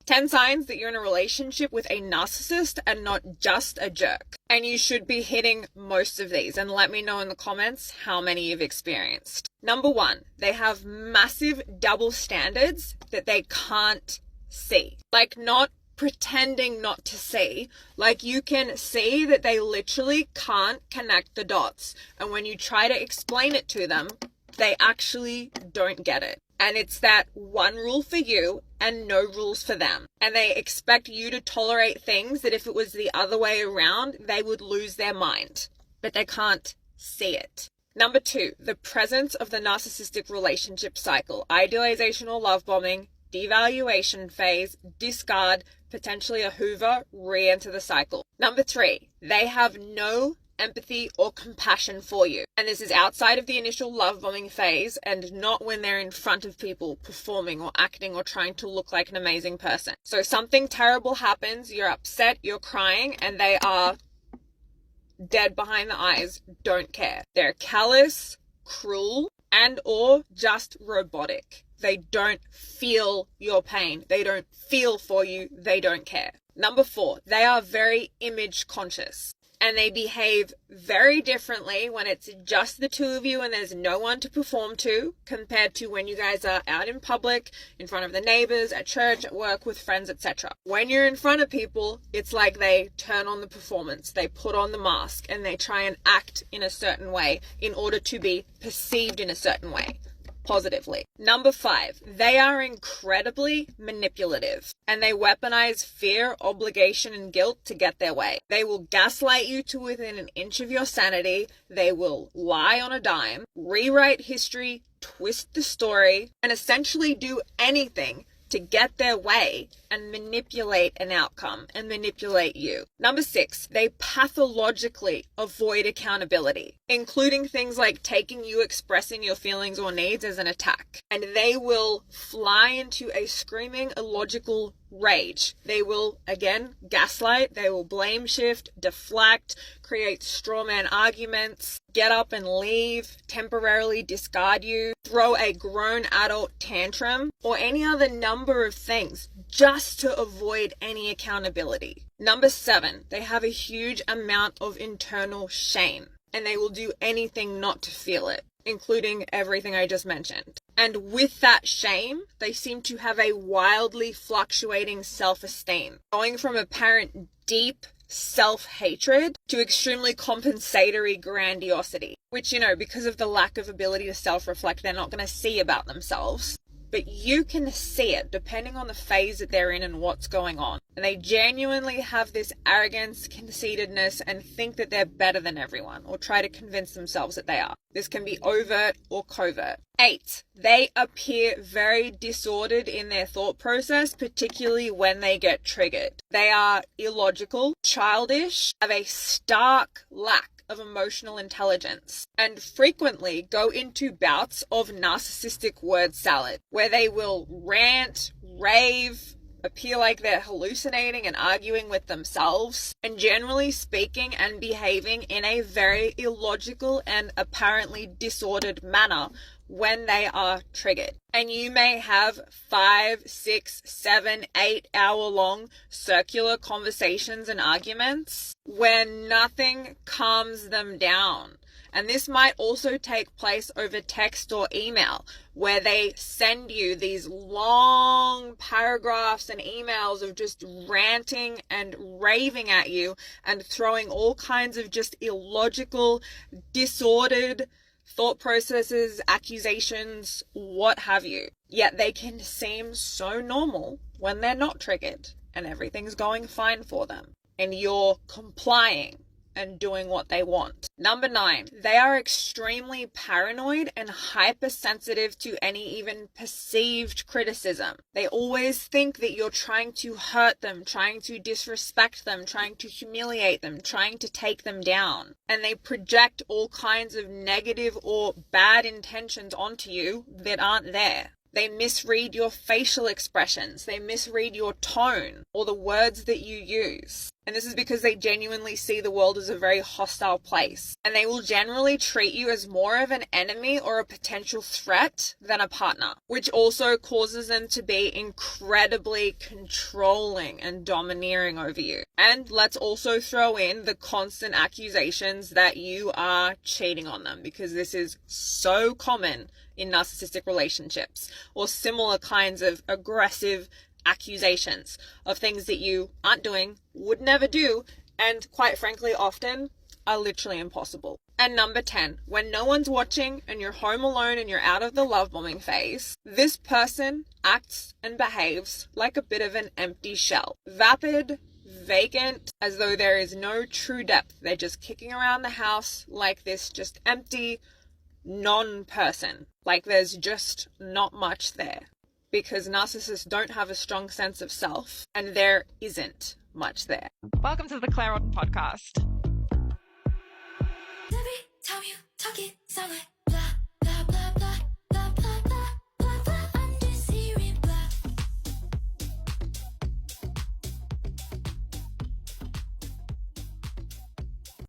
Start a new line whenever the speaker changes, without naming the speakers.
10 signs that you're in a relationship with a narcissist and not just a jerk. And you should be hitting most of these, and let me know in the comments how many you've experienced. Number 1, they have massive double standards that they can't see. Like, not pretending not to see. Like, you can see that they literally can't connect the dots. And when you try to explain it to them, they actually don't get it. And it's that one rule for you and no rules for them. And they expect you to tolerate things that if it was the other way around, they would lose their mind. But they can't see it. Number 2, the presence of the narcissistic relationship cycle. Idealization or love bombing, devaluation phase, discard, potentially a Hoover, re-enter the cycle. Number 3, they have no empathy or compassion for you. And this is outside of the initial love bombing phase and not when they're in front of people performing or acting or trying to look like an amazing person. So something terrible happens, you're upset, you're crying, and they are dead behind the eyes, don't care. They're callous, cruel, and or just robotic. They don't feel your pain. They don't feel for you. They don't care. Number 4, they are very image conscious. And they behave very differently when it's just the two of you and there's no one to perform to, compared to when you guys are out in public, in front of the neighbors, at church, at work, with friends, etc. When you're in front of people, it's like they turn on the performance, they put on the mask, and they try and act in a certain way in order to be perceived in a certain way. Positively. Number 5, they are incredibly manipulative and they weaponize fear, obligation, and guilt to get their way. They will gaslight you to within an inch of your sanity. They will lie on a dime, rewrite history, twist the story, and essentially do anything to get their way and manipulate an outcome and manipulate you. Number 6, they pathologically avoid accountability, including things like taking you expressing your feelings or needs as an attack. And they will fly into a screaming illogical rage. They will, again, gaslight, they will blame shift, deflect, create straw man arguments, get up and leave, temporarily discard you, throw a grown adult tantrum, or any other number of things just to avoid any accountability. Number 7, they have a huge amount of internal shame, and they will do anything not to feel it, including everything I just mentioned. And with that shame, they seem to have a wildly fluctuating self-esteem, going from apparent deep self-hatred to extremely compensatory grandiosity, which, because of the lack of ability to self-reflect, they're not going to see about themselves. But you can see it depending on the phase that they're in and what's going on. And they genuinely have this arrogance, conceitedness, and think that they're better than everyone, or try to convince themselves that they are. This can be overt or covert. 8, they appear very disordered in their thought process, particularly when they get triggered. They are illogical, childish, have a stark lack of emotional intelligence, and frequently go into bouts of narcissistic word salad, where they will rant, rave, appear like they're hallucinating and arguing with themselves, and generally speaking and behaving in a very illogical and apparently disordered manner when they are triggered. And you may have 5, 6, 7, 8 hour long circular conversations and arguments where nothing calms them down. And this might also take place over text or email, where they send you these long paragraphs and emails of just ranting and raving at you and throwing all kinds of just illogical, disordered thought processes, accusations, what have you. Yet they can seem so normal when they're not triggered and everything's going fine for them and you're complying and doing what they want. Number 9, they are extremely paranoid and hypersensitive to any even perceived criticism. They always think that you're trying to hurt them, trying to disrespect them, trying to humiliate them, trying to take them down. And they project all kinds of negative or bad intentions onto you that aren't there. They misread your facial expressions. They misread your tone or the words that you use. And this is because they genuinely see the world as a very hostile place. And they will generally treat you as more of an enemy or a potential threat than a partner, which also causes them to be incredibly controlling and domineering over you. And let's also throw in the constant accusations that you are cheating on them, because this is so common in narcissistic relationships, or similar kinds of aggressive accusations of things that you aren't doing, would never do, and quite frankly often are literally impossible. And number 10, when no one's watching and you're home alone and you're out of the love bombing phase, this person acts and behaves like a bit of an empty shell. Vapid, vacant, as though there is no true depth. They're just kicking around the house like this just empty non-person. Like there's just not much there. Because narcissists don't have a strong sense of self, and there isn't much there.
Welcome to the Claire Orton podcast.
Every time you talk it sound like